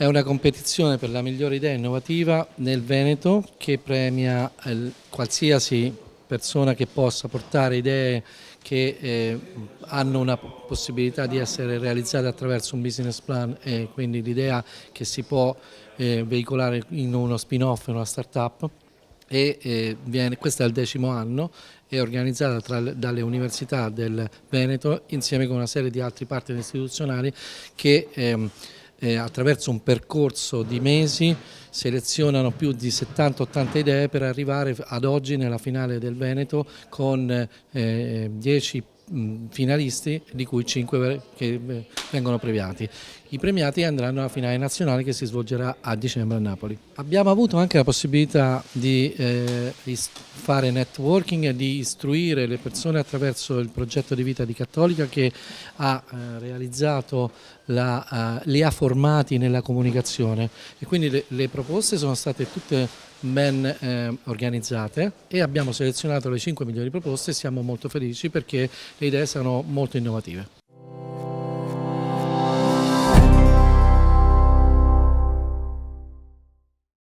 È una competizione per la migliore idea innovativa nel Veneto che premia qualsiasi persona che possa portare idee che hanno una possibilità di essere realizzate attraverso un business plan, e quindi l'idea che si può veicolare in uno spin-off, in una start-up. Questo è il 10° anno, è organizzata dalle università del Veneto insieme con una serie di altri partner istituzionali che attraverso un percorso di mesi selezionano più di 70-80 idee per arrivare ad oggi nella finale del Veneto con 10 finalisti, di cui 5 che vengono premiati. I premiati andranno alla finale nazionale che si svolgerà a dicembre a Napoli. Abbiamo avuto anche la possibilità di fare networking e di istruire le persone attraverso il progetto di vita di Cattolica, che ha realizzato li ha formati nella comunicazione, e quindi le proposte sono state tutte ben organizzate e abbiamo selezionato le 5 migliori proposte e siamo molto felici perché le idee sono molto innovative.